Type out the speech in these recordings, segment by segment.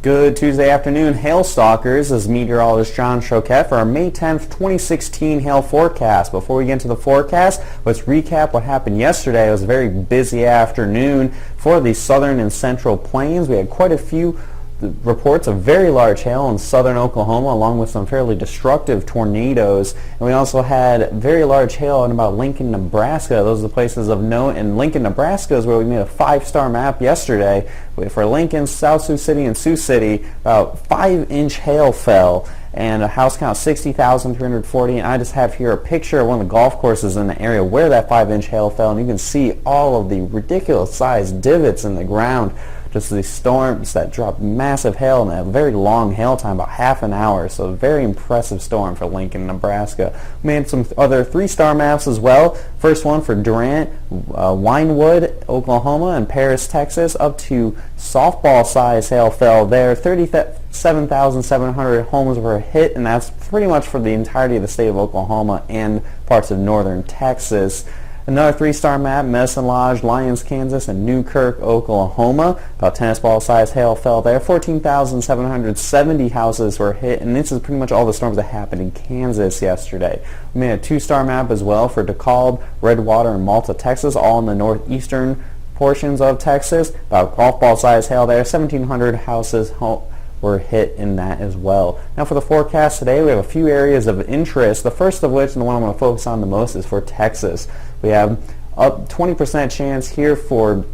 Good Tuesday afternoon, Hail Stalkers. This is meteorologist John Choquette for our May 10th, 2016 hail forecast. Before we get into the forecast, let's recap what happened yesterday. It was a very busy afternoon for the southern and central plains. We had quite a few reports of very large hail in southern Oklahoma, along with some fairly destructive tornadoes. And we also had very large hail in about Lincoln, Nebraska. Those are the places of note. And Lincoln, Nebraska is where we made a 5-star map yesterday. For Lincoln, South Sioux City, and Sioux City, about 5-inch hail fell, and a house count 60,340. And I just have here a picture of one of the golf courses in the area where that 5-inch hail fell, and you can see all of the ridiculous sized divots in the ground. Just these storms that dropped massive hail in a very long hail time, about half an hour. So a very impressive storm for Lincoln, Nebraska. We made some other 3-star maps as well. First one for Durant, Winewood, Oklahoma, and Paris, Texas. Up to softball size hail fell there. 37,700 homes were hit, and that's pretty much for the entirety of the state of Oklahoma and parts of northern Texas. Another 3-star map, Medicine Lodge, Lyons, Kansas, and Newkirk, Oklahoma. About tennis ball size hail fell there. 14,770 houses were hit, and this is pretty much all the storms that happened in Kansas yesterday. We made a 2-star map as well for DeKalb, Redwater, and Malta, Texas, all in the northeastern portions of Texas. About golf ball size hail there. 1,700 houses were hit in that as well. Now for the forecast today, we have a few areas of interest. The first of which, and the one I'm going to focus on the most, is for Texas. We have up 20% chance here for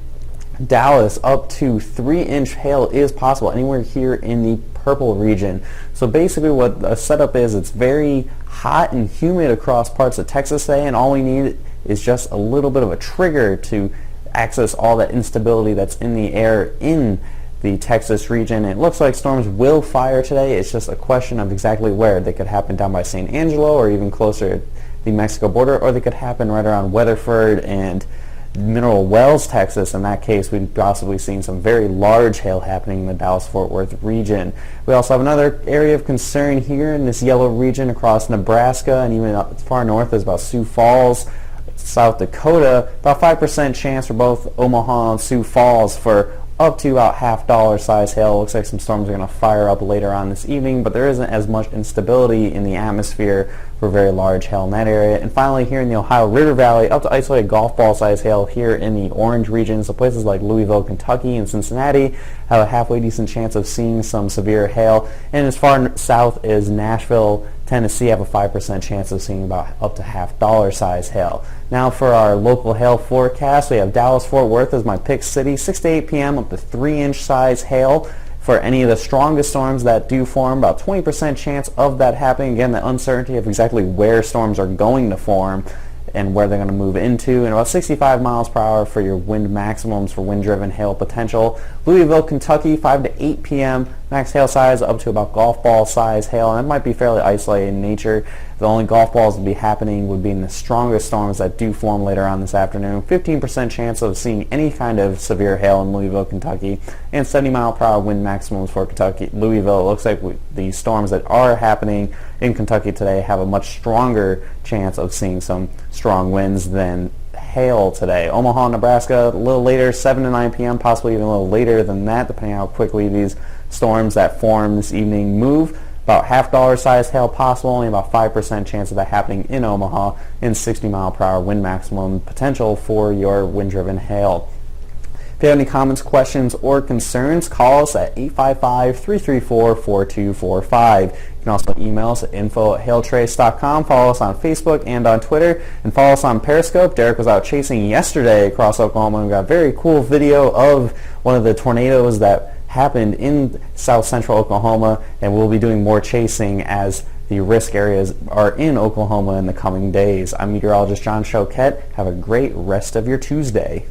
Dallas. Up to 3-inch hail is possible anywhere here in the purple region. So basically what the setup is, it's very hot and humid across parts of Texas today, and all we need is just a little bit of a trigger to access all that instability that's in the air in the Texas region. It looks like storms will fire today. It's just a question of exactly where. They could happen down by San Angelo or even closer to the Mexico border, or they could happen right around Weatherford and Mineral Wells, Texas. In that case, we'd possibly seen some very large hail happening in the Dallas-Fort Worth region. We also have another area of concern here in this yellow region across Nebraska, and even up far north is about Sioux Falls, South Dakota. About 5% chance for both Omaha and Sioux Falls for up to about $half size hail. Looks like some storms are going to fire up later on this evening, but there isn't as much instability in the atmosphere for very large hail in that area. And finally, here in the Ohio River Valley, up to isolated golf ball size hail here in the orange region. So places like Louisville, Kentucky, and Cincinnati have a halfway decent chance of seeing some severe hail. And as far south as Nashville, Tennessee, have a 5% chance of seeing about up to $half size hail. Now for our local hail forecast, we have Dallas-Fort Worth as my pick city, 6 to 8 p.m. up to 3-inch size hail. For any of the strongest storms that do form, about 20% chance of that happening. Again, the uncertainty of exactly where storms are going to form and where they're going to move into, and about 65 miles per hour for your wind maximums for wind-driven hail potential. Louisville, Kentucky, 5 to 8 p.m. Max hail size up to about golf ball size hail, and it might be fairly isolated in nature. The only golf balls that would be happening would be in the strongest storms that do form later on this afternoon. 15% chance of seeing any kind of severe hail in Louisville, Kentucky, and 70 mile per hour wind maximums for Kentucky. Louisville, it looks like the storms that are happening in Kentucky today have a much stronger chance of seeing some strong winds than hail today. Omaha, Nebraska, a little later, 7 to 9 p.m., possibly even a little later than that, depending on how quickly these storms that form this evening move. About $half size hail possible, only about 5% chance of that happening in Omaha, and 60 mile per hour wind maximum potential for your wind-driven hail. If you have any comments, questions, or concerns, call us at 855-334-4245. You can also email us at info@hailtrace.com. Follow us on Facebook and on Twitter, and follow us on Periscope. Derek was out chasing yesterday across Oklahoma, and we got a very cool video of one of the tornadoes that happened in south central Oklahoma, and we'll be doing more chasing as the risk areas are in Oklahoma in the coming days. I'm meteorologist John Choquette. Have a great rest of your Tuesday.